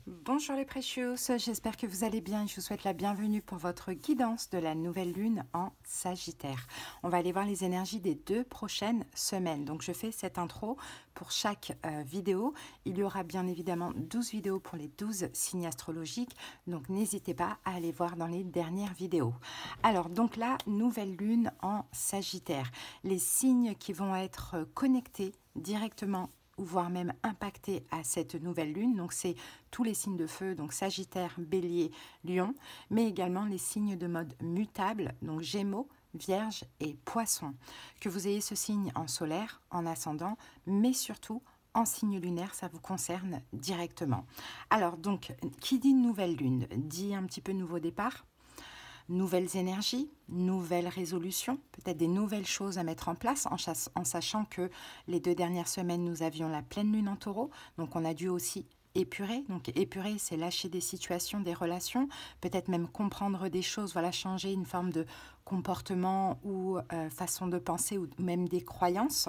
Bonjour les Precious, j'espère que vous allez bien et je vous souhaite la bienvenue pour votre guidance de la nouvelle lune en Sagittaire. On va aller voir les énergies des 2 prochaines semaines. Donc je fais cette intro pour chaque vidéo. Il y aura bien évidemment 12 vidéos pour les 12 signes astrologiques, donc n'hésitez pas à aller voir dans les dernières vidéos. Alors donc la nouvelle lune en Sagittaire, les signes qui vont être connectés directement ou voire même impacté à cette nouvelle lune. Donc c'est tous les signes de feu, donc Sagittaire, Bélier, Lion, mais également les signes de mode mutable, donc Gémeaux, Vierge et Poisson. Que vous ayez ce signe en solaire, en ascendant, mais surtout en signe lunaire, ça vous concerne directement. Alors donc, qui dit nouvelle lune, dit un petit peu nouveau départ, nouvelles énergies, nouvelles résolutions, peut-être des nouvelles choses à mettre en place en sachant que les 2 dernières semaines, nous avions la pleine lune en taureau, donc on a dû aussi épurer. Donc épurer, c'est lâcher des situations, des relations, peut-être même comprendre des choses, voilà, changer une forme de comportement ou façon de penser ou même des croyances.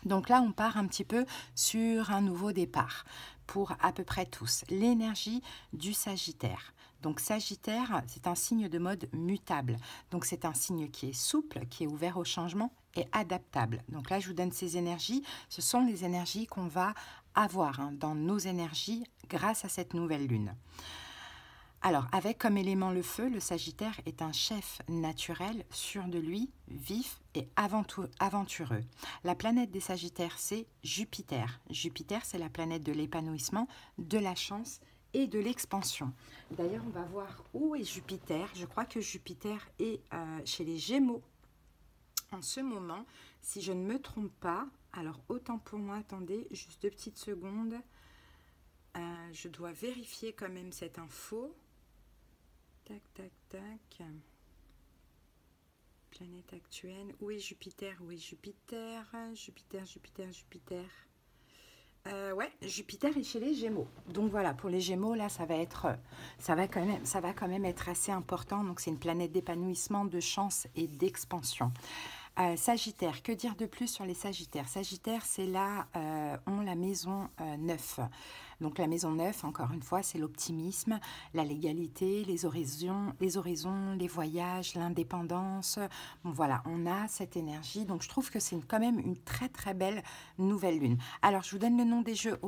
Donc là, on part un petit peu sur un nouveau départ pour à peu près tous. L'énergie du Sagittaire. Donc Sagittaire, c'est un signe de mode mutable. Donc c'est un signe qui est souple, qui est ouvert au changement et adaptable. Donc là, je vous donne ces énergies. Ce sont les énergies qu'on va avoir dans nos énergies grâce à cette nouvelle lune. Alors, avec comme élément le feu, le Sagittaire est un chef naturel, sûr de lui, vif et aventureux. La planète des Sagittaires, c'est Jupiter. Jupiter, c'est la planète de l'épanouissement, de la chance et de l'expansion. D'ailleurs, on va voir où est Jupiter. Je crois que Jupiter est chez les Gémeaux en ce moment, si je ne me trompe pas. Alors, autant pour moi, attendez, juste 2 petites secondes. Je dois vérifier quand même cette info. Tac, tac, tac. Planète actuelle. Où est Jupiter? Où est Jupiter? Jupiter, Jupiter, Jupiter. Ouais, Jupiter est chez les Gémeaux. Donc voilà, pour les Gémeaux, là, ça va quand même être assez important. Donc c'est une planète d'épanouissement, de chance et d'expansion. Sagittaire, que dire de plus sur les Sagittaires? Sagittaire, c'est là, on la maison 9. Donc la maison 9, encore une fois, c'est l'optimisme, la légalité, les horizons, les voyages, l'indépendance. Bon, voilà, on a cette énergie. Donc je trouve que c'est quand même une très très belle nouvelle lune. Alors je vous donne le nom des jeux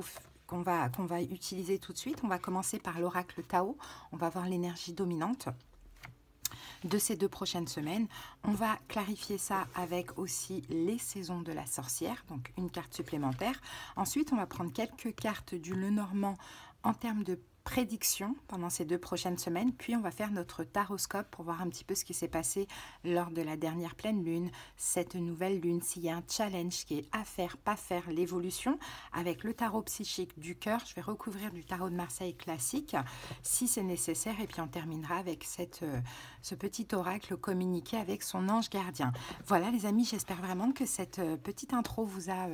qu'on va utiliser tout de suite. On va commencer par l'oracle Tao. On va voir l'énergie dominante de ces 2 prochaines semaines. On va clarifier ça avec aussi les saisons de la sorcière, donc une carte supplémentaire. Ensuite, on va prendre quelques cartes du Lenormand en termes de prédictions pendant ces 2 prochaines semaines, puis on va faire notre taroscope pour voir un petit peu ce qui s'est passé lors de la dernière pleine lune, cette nouvelle lune, s'il y a un challenge qui est à faire, pas faire, l'évolution. Avec le tarot psychique du cœur, je vais recouvrir du tarot de Marseille classique si c'est nécessaire, et puis on terminera avec ce petit oracle communiqué avec son ange gardien. Voilà les amis, j'espère vraiment que cette petite intro vous a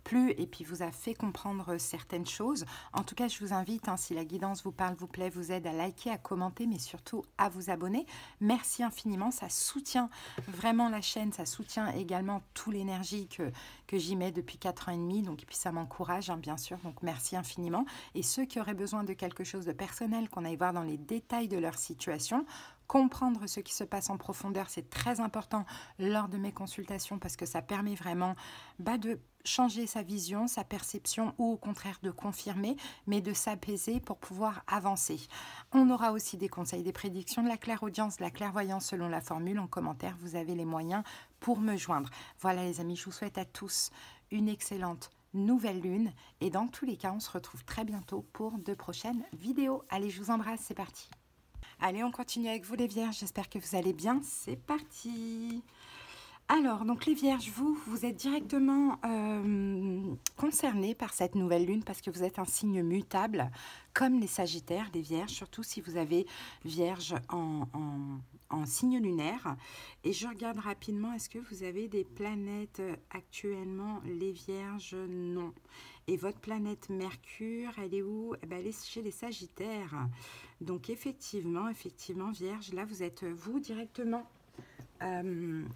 plu et puis vous a fait comprendre certaines choses. En tout cas, je vous invite, si la guidance vous parle, vous plaît, vous aide, à liker, à commenter, mais surtout à vous abonner. Merci infiniment, ça soutient vraiment la chaîne, ça soutient également toute l'énergie que j'y mets depuis 4 ans et demi, donc, et puis ça m'encourage, bien sûr, donc merci infiniment. Et ceux qui auraient besoin de quelque chose de personnel, qu'on aille voir dans les détails de leur situation, comprendre ce qui se passe en profondeur, c'est très important lors de mes consultations parce que ça permet vraiment de changer sa vision, sa perception ou au contraire de confirmer, mais de s'apaiser pour pouvoir avancer. On aura aussi des conseils, des prédictions, de la clairaudience, de la clairvoyance selon la formule. En commentaire, vous avez les moyens pour me joindre. Voilà les amis, je vous souhaite à tous une excellente nouvelle lune et dans tous les cas, on se retrouve très bientôt pour de prochaines vidéos. Allez, je vous embrasse, c'est parti. Allez, on continue avec vous les Vierges, j'espère que vous allez bien, c'est parti. Alors, donc les Vierges, vous êtes directement concernés par cette nouvelle lune parce que vous êtes un signe mutable, comme les Sagittaires, les Vierges, surtout si vous avez Vierge en signe lunaire. Et je regarde rapidement, est-ce que vous avez des planètes actuellement, les Vierges? Non. Et votre planète Mercure, elle est où? Eh bien, elle est chez les Sagittaires. Donc effectivement, Vierge, là vous êtes vous directement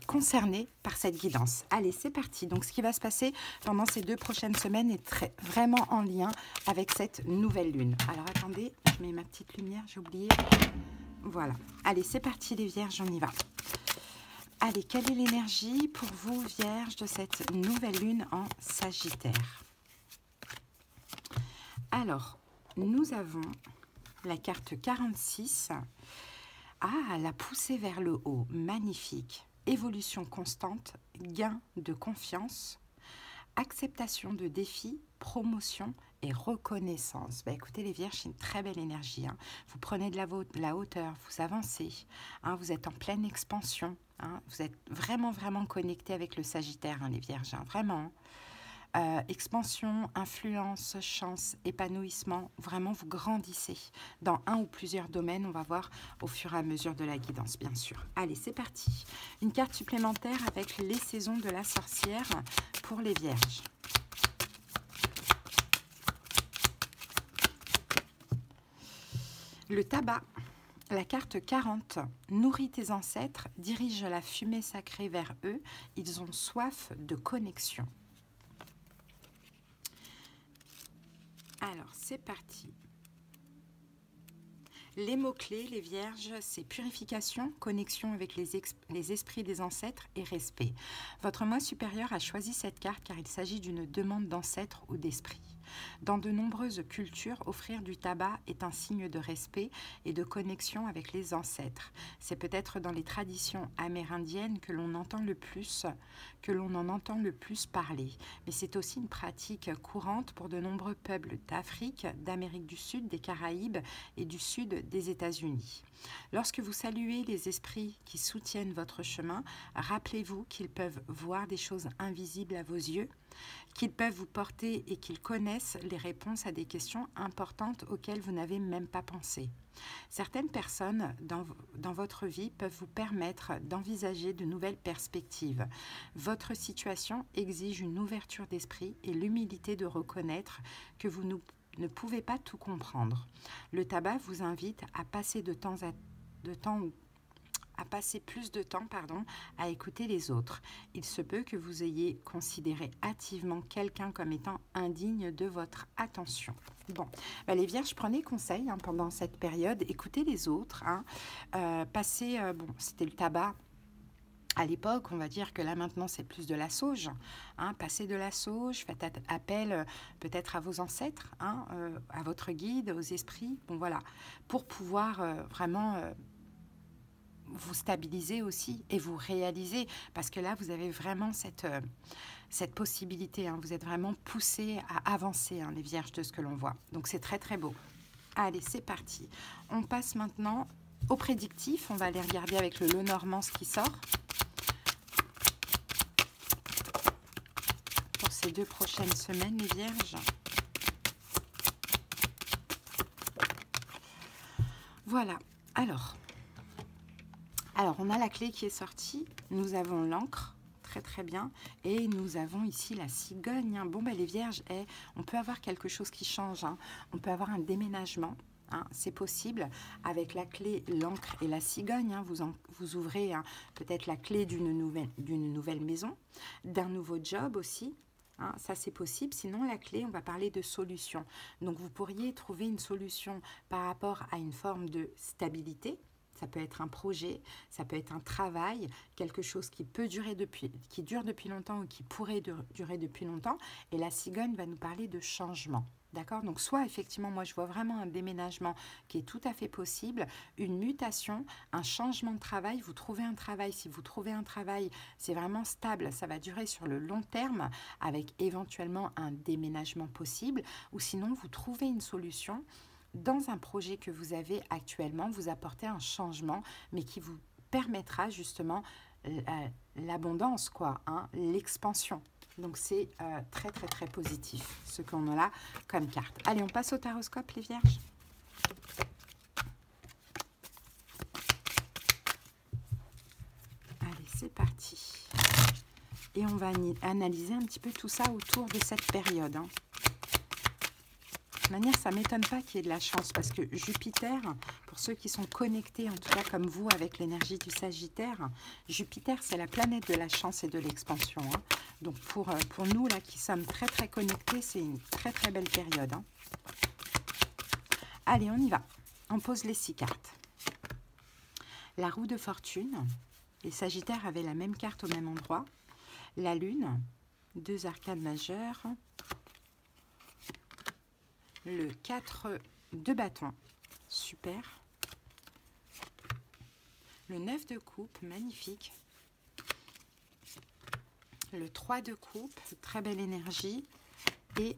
concernés par cette guidance. Allez, c'est parti. Donc, ce qui va se passer pendant ces 2 prochaines semaines est vraiment en lien avec cette nouvelle lune. Alors, attendez, je mets ma petite lumière, j'ai oublié. Voilà. Allez, c'est parti les vierges, on y va. Allez, quelle est l'énergie pour vous, vierges, de cette nouvelle lune en Sagittaire? Alors, nous avons la carte 46. Ah, la poussée vers le haut, magnifique. Évolution constante, gain de confiance, acceptation de défis, promotion et reconnaissance. Bah, écoutez les vierges, c'est une très belle énergie. Hein. Vous prenez de la hauteur, vous avancez, hein, vous êtes en pleine expansion. Hein, vous êtes vraiment, vraiment connecté avec le Sagittaire, hein, les vierges, hein, vraiment. Expansion, influence, chance, épanouissement, vraiment vous grandissez dans un ou plusieurs domaines, on va voir au fur et à mesure de la guidance, bien sûr. Allez, c'est parti. Une carte supplémentaire avec les saisons de la sorcière pour les vierges. Le tabac, la carte 40, nourris tes ancêtres, dirige la fumée sacrée vers eux, ils ont soif de connexion. Alors, c'est parti. Les mots-clés, les vierges, c'est purification, connexion avec les esprits des ancêtres et respect. Votre moi supérieur a choisi cette carte car il s'agit d'une demande d'ancêtres ou d'esprit. Dans de nombreuses cultures, offrir du tabac est un signe de respect et de connexion avec les ancêtres. C'est peut-être dans les traditions amérindiennes que l'on entend le plus, en entend le plus parler. Mais c'est aussi une pratique courante pour de nombreux peuples d'Afrique, d'Amérique du Sud, des Caraïbes et du Sud des États-Unis. Lorsque vous saluez les esprits qui soutiennent votre chemin, rappelez-vous qu'ils peuvent voir des choses invisibles à vos yeux, qu'ils peuvent vous porter et qu'ils connaissent les réponses à des questions importantes auxquelles vous n'avez même pas pensé. Certaines personnes dans votre vie peuvent vous permettre d'envisager de nouvelles perspectives. Votre situation exige une ouverture d'esprit et l'humilité de reconnaître que vous ne pouvez pas tout comprendre. Le tabac vous invite à passer plus de temps à écouter les autres. Il se peut que vous ayez considéré hâtivement quelqu'un comme étant indigne de votre attention. Bon, bah les vierges, prenez conseil hein, pendant cette période, écoutez les autres. Hein, c'était le tabac. À l'époque, on va dire que là maintenant c'est plus de la sauge. Hein, passez de la sauge, faites appel peut-être à vos ancêtres, hein, à votre guide, aux esprits. Bon voilà, pour pouvoir vraiment vous stabiliser aussi et vous réaliser, parce que là vous avez vraiment cette possibilité. Hein, vous êtes vraiment poussé à avancer, hein, les vierges, de ce que l'on voit. Donc c'est très très beau. Allez, c'est parti. On passe maintenant au prédictif. On va aller regarder avec le Lenormand ce qui sort pour ces 2 prochaines semaines, les vierges. Voilà. Alors, on a la clé qui est sortie. Nous avons l'encre, très très bien. Et nous avons ici la cigogne. Hein. Bon, ben les vierges, on peut avoir quelque chose qui change. Hein. On peut avoir un déménagement. Hein. C'est possible. Avec la clé, l'encre et la cigogne, hein, vous ouvrez hein, peut-être la clé d'une nouvelle maison, d'un nouveau job aussi. Hein, ça, c'est possible. Sinon, la clé, on va parler de solution. Donc, vous pourriez trouver une solution par rapport à une forme de stabilité. Ça peut être un projet, ça peut être un travail, quelque chose qui dure depuis longtemps ou qui pourrait durer depuis longtemps. Et la cigogne va nous parler de changement. D'accord? Donc, soit effectivement, moi, je vois vraiment un déménagement qui est tout à fait possible, une mutation, un changement de travail. Vous trouvez un travail. Si vous trouvez un travail, c'est vraiment stable. Ça va durer sur le long terme avec éventuellement un déménagement possible. Ou sinon, vous trouvez une solution dans un projet que vous avez actuellement, vous apportez un changement, mais qui vous permettra justement l'abondance, quoi, hein, l'expansion. Donc, c'est très, très, très positif, ce qu'on a là comme carte. Allez, on passe au taroscope, les vierges. Allez, c'est parti. Et on va analyser un petit peu tout ça autour de cette période, hein. toute manière, ça ne m'étonne pas qu'il y ait de la chance parce que Jupiter, pour ceux qui sont connectés, en tout cas comme vous, avec l'énergie du Sagittaire, Jupiter, c'est la planète de la chance et de l'expansion. Hein. Donc pour nous, là, qui sommes très très connectés, c'est une très très belle période. Hein. Allez, on y va. On pose les 6 cartes. La roue de fortune. Les Sagittaires avaient la même carte au même endroit. La lune. 2 arcanes majeures. Le 4 de bâton. Super. Le 9 de coupe. Magnifique. Le 3 de coupe. Très belle énergie. Et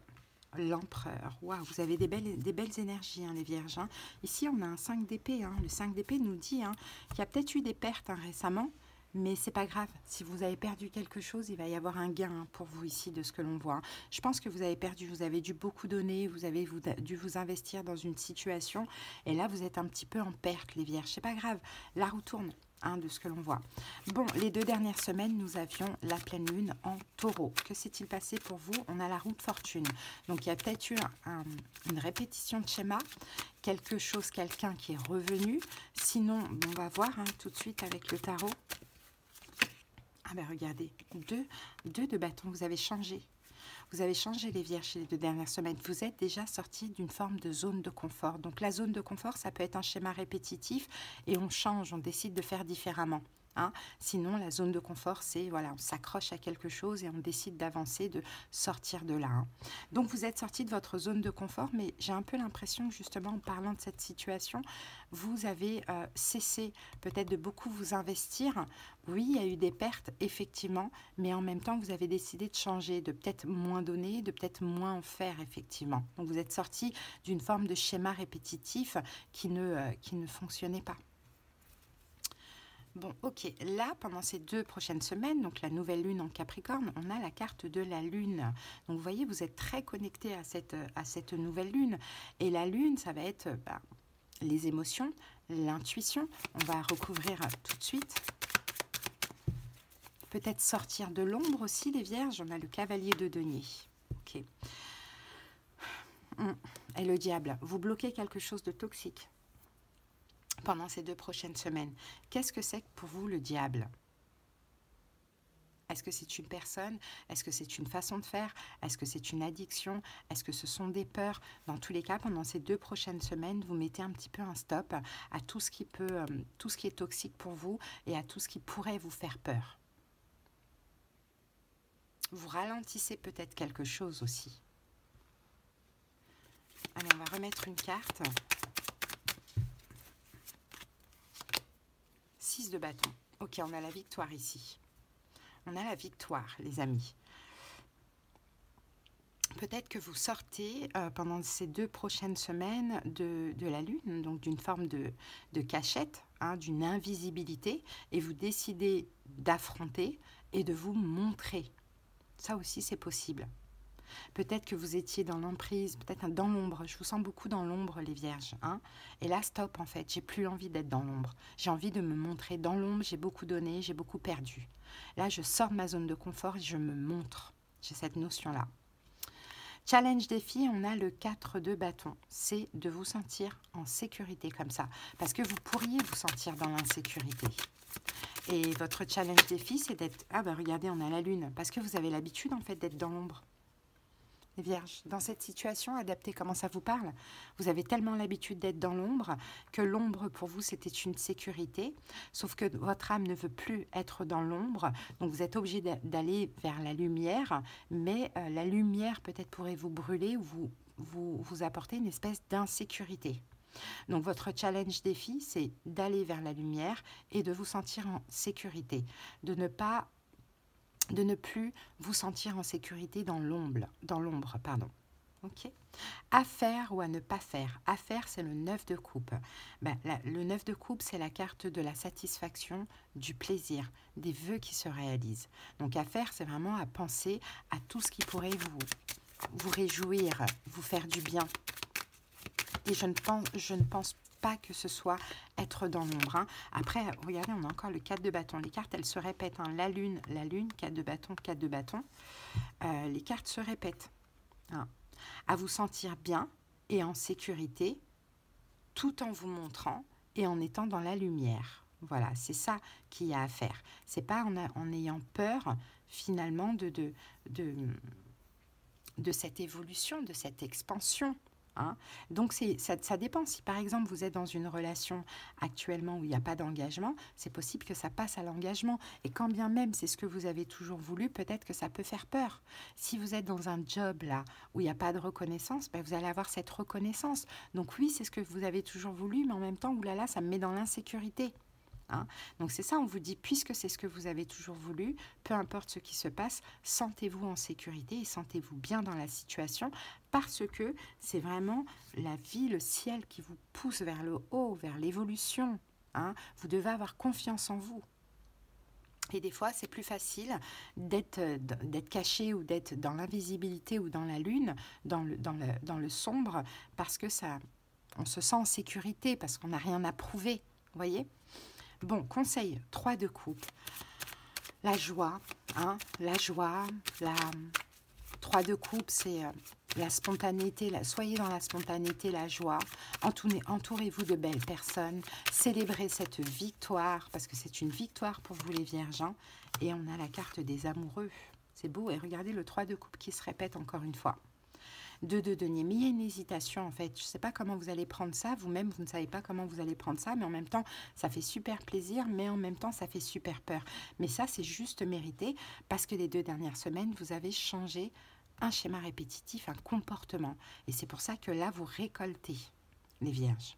l'empereur. Waouh, vous avez des belles énergies, hein, les vierges. Hein. Ici, on a un 5 d'épée. Hein. Le 5 d'épée nous dit qu'il y a peut-être eu des pertes récemment, mais c'est pas grave. Si vous avez perdu quelque chose, il va y avoir un gain pour vous ici de ce que l'on voit. Hein. Je pense que vous avez perdu, vous avez dû beaucoup donner, vous avez dû vous investir dans une situation, et là, vous êtes un petit peu en perte, les vierges. C'est pas grave, la roue tourne. Hein, de ce que l'on voit. Bon, les 2 dernières semaines, nous avions la pleine lune en taureau. Que s'est-il passé pour vous? On a la roue de fortune. Donc, il y a peut-être eu une répétition de schéma, quelque chose, quelqu'un qui est revenu. Sinon, on va voir tout de suite avec le tarot. Ah ben regardez, deux de bâton, vous avez changé. Vous avez changé les vierges les 2 dernières semaines. Vous êtes déjà sorti d'une forme de zone de confort. Donc la zone de confort, ça peut être un schéma répétitif et on change, on décide de faire différemment. Hein. Sinon, la zone de confort, c'est voilà, on s'accroche à quelque chose et on décide d'avancer, de sortir de là. Hein. Donc vous êtes sorti de votre zone de confort, mais j'ai un peu l'impression que justement en parlant de cette situation, vous avez cessé peut-être de beaucoup vous investir. Oui, il y a eu des pertes, effectivement, mais en même temps, vous avez décidé de changer, de peut-être moins donner, de peut-être moins en faire, effectivement. Donc vous êtes sorti d'une forme de schéma répétitif qui ne fonctionnait pas. Bon, ok, là, pendant ces 2 prochaines semaines, donc la nouvelle lune en Capricorne, on a la carte de la lune. Donc, vous voyez, vous êtes très connecté à cette nouvelle lune. Et la lune, ça va être les émotions, l'intuition. On va recouvrir tout de suite. Peut-être sortir de l'ombre aussi, les vierges. On a le cavalier de denier. Ok. Et le diable. Vous bloquez quelque chose de toxique pendant ces 2 prochaines semaines. Qu'est-ce que c'est pour vous le diable? Est-ce que c'est une personne? Est-ce que c'est une façon de faire? Est-ce que c'est une addiction? Est-ce que ce sont des peurs? Dans tous les cas, pendant ces 2 prochaines semaines, vous mettez un petit peu un stop à tout ce qui est toxique pour vous et à tout ce qui pourrait vous faire peur. Vous ralentissez peut-être quelque chose aussi. Allez, on va remettre une carte. 6 de bâton. Ok, on a la victoire ici. On a la victoire, les amis. Peut-être que vous sortez pendant ces 2 prochaines semaines de la lune, donc d'une forme de cachette, d'une invisibilité, et vous décidez d'affronter et de vous montrer. Ça aussi, c'est possible. Peut-être que vous étiez dans l'emprise, peut-être dans l'ombre. Je vous sens beaucoup dans l'ombre, les vierges. Et là, stop, en fait. J'ai plus envie d'être dans l'ombre. J'ai envie de me montrer dans l'ombre. J'ai beaucoup donné, j'ai beaucoup perdu. Là, je sors de ma zone de confort et je me montre. J'ai cette notion-là. Challenge défi, on a le 4 de bâton. C'est de vous sentir en sécurité comme ça. Parce que vous pourriez vous sentir dans l'insécurité. Et votre challenge défi, c'est d'être... Ah ben regardez, on a la lune. Parce que vous avez l'habitude, en fait, d'être dans l'ombre. Les vierges, dans cette situation, adaptez comment ça vous parle. Vous avez tellement l'habitude d'être dans l'ombre que l'ombre pour vous c'était une sécurité, sauf que votre âme ne veut plus être dans l'ombre, donc vous êtes obligé d'aller vers la lumière, mais la lumière peut-être pourrait vous brûler ou vous apporter une espèce d'insécurité. Donc votre challenge défi, c'est d'aller vers la lumière et de vous sentir en sécurité, de ne plus vous sentir en sécurité dans l'ombre, pardon. Ok. À faire ou à ne pas faire. À faire, c'est le 9 de coupe. Le 9 de coupe, c'est la carte de la satisfaction, du plaisir, des vœux qui se réalisent. Donc à faire, c'est vraiment à penser à tout ce qui pourrait vous réjouir, vous faire du bien. Et je ne pense pas que ce soit être dans l'ombre. Après, regardez, on a encore le 4 de bâton. Les cartes, elles se répètent. La lune, 4 de bâton, 4 de bâton. Les cartes se répètent. À vous sentir bien, et en sécurité, tout en vous montrant et en étant dans la lumière. Voilà, c'est ça qu'il y a à faire. C'est pas en ayant peur, finalement, de cette évolution, de cette expansion. Hein. Donc, ça dépend. Si, par exemple, vous êtes dans une relation actuellement où il n'y a pas d'engagement, c'est possible que ça passe à l'engagement. Et quand bien même c'est ce que vous avez toujours voulu, peut-être que ça peut faire peur. Si vous êtes dans un job là où il n'y a pas de reconnaissance, ben, vous allez avoir cette reconnaissance. Donc oui, c'est ce que vous avez toujours voulu, mais en même temps, oulala, ça me met dans l'insécurité. Hein. Donc c'est ça, on vous dit, puisque c'est ce que vous avez toujours voulu, peu importe ce qui se passe, sentez-vous en sécurité et sentez-vous bien dans la situation, parce que c'est vraiment la vie, le ciel qui vous pousse vers le haut, vers l'évolution. Hein. Vous devez avoir confiance en vous. Et des fois, c'est plus facile d'être caché ou d'être dans l'invisibilité ou dans la lune, dans le sombre, parce que ça, on se sent en sécurité, parce qu'on n'a rien à prouver, vous voyez ? Bon, conseil 3 de coupe. La joie, hein, la joie, 3 de coupe, c'est la spontanéité. Soyez dans la spontanéité, la joie. Entourez-vous de belles personnes. Célébrez cette victoire, parce que c'est une victoire pour vous les vierges. Hein, et on a la carte des amoureux. C'est beau. Et regardez le 3 de coupe qui se répète encore une fois. 2 de denier, mais il y a une hésitation en fait. Je ne sais pas comment vous allez prendre ça, vous-même vous ne savez pas comment vous allez prendre ça, mais en même temps ça fait super plaisir, mais en même temps ça fait super peur. Mais ça c'est juste mérité parce que les 2 dernières semaines vous avez changé un schéma répétitif, un comportement. Et c'est pour ça que là vous récoltez les vierges.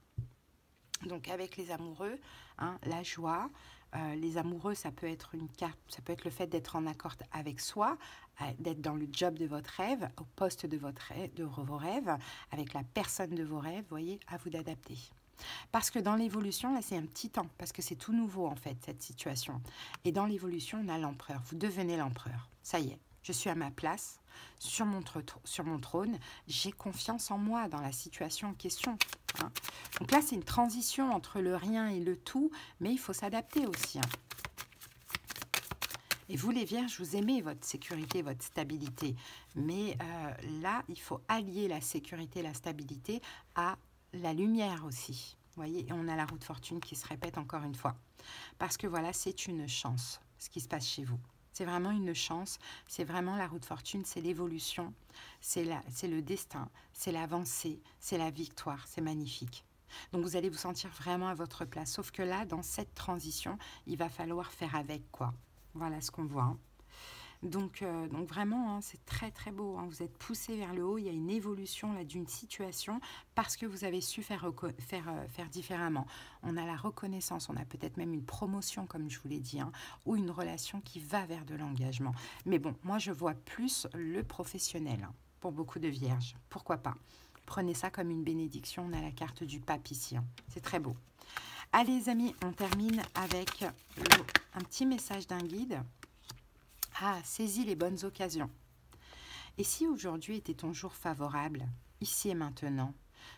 Donc avec les amoureux, hein, la joie. Les amoureux, ça peut être une carte, ça peut être le fait d'être en accord avec soi, d'être dans le job de votre rêve, au poste de vos rêves, avec la personne de vos rêves, vous voyez, à vous d'adapter. Parce que dans l'évolution, là c'est un petit temps, parce que c'est tout nouveau en fait, cette situation. Et dans l'évolution, on a l'empereur, vous devenez l'empereur, ça y est. Je suis à ma place, sur mon trône, j'ai confiance en moi dans la situation en question. Hein. Donc là, c'est une transition entre le rien et le tout, mais il faut s'adapter aussi. Hein. Et vous, les vierges, vous aimez votre sécurité, votre stabilité. Mais là, il faut allier la sécurité, la stabilité à la lumière aussi. Vous voyez, et on a la roue de fortune qui se répète encore une fois. Parce que voilà, c'est une chance, ce qui se passe chez vous. C'est vraiment une chance, c'est vraiment la roue de fortune, c'est l'évolution, c'est le destin, c'est l'avancée, c'est la victoire, c'est magnifique. Donc vous allez vous sentir vraiment à votre place, sauf que là, dans cette transition, il va falloir faire avec quoi. Voilà ce qu'on voit. Hein. Donc vraiment, hein, c'est très très beau. Hein. Vous êtes poussé vers le haut, il y a une évolution là d'une situation parce que vous avez su faire différemment. On a la reconnaissance, on a peut-être même une promotion comme je vous l'ai dit, hein, ou une relation qui va vers de l'engagement. Mais bon, moi je vois plus le professionnel hein, pour beaucoup de vierges. Pourquoi pas? Prenez ça comme une bénédiction, on a la carte du pape ici. Hein. C'est très beau. Allez les amis, on termine avec un petit message d'un guide. Ah, saisis les bonnes occasions. Et si aujourd'hui était ton jour favorable, ici et maintenant,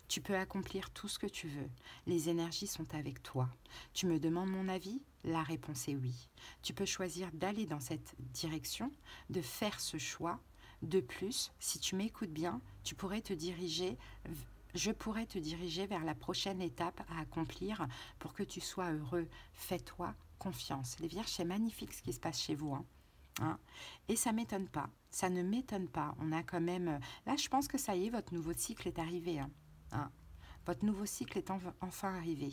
tu peux accomplir tout ce que tu veux. Les énergies sont avec toi. Tu me demandes mon avis? La réponse est oui. Tu peux choisir d'aller dans cette direction, de faire ce choix. De plus, si tu m'écoutes bien, je pourrais te diriger vers la prochaine étape à accomplir pour que tu sois heureux. Fais-toi confiance. Les vierges, c'est magnifique ce qui se passe chez vous. Hein. Et ça m'étonne pas, ça ne m'étonne pas. On a quand même, là je pense que ça y est, votre nouveau cycle est arrivé. Hein. Votre nouveau cycle est enfin arrivé.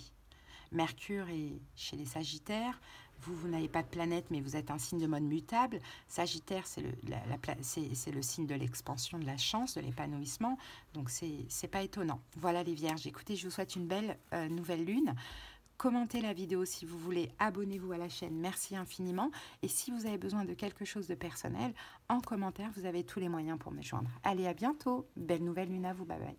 Mercure est chez les Sagittaires. Vous n'avez pas de planète, mais vous êtes un signe de mode mutable. Sagittaire, c'est le signe de l'expansion, de la chance, de l'épanouissement. Donc, c'est pas étonnant. Voilà les Vierges. Écoutez, je vous souhaite une belle nouvelle lune. Commentez la vidéo si vous voulez. Abonnez-vous à la chaîne. Merci infiniment. Et si vous avez besoin de quelque chose de personnel, en commentaire, vous avez tous les moyens pour me joindre. Allez, à bientôt. Belle nouvelle lune à vous. Bye bye.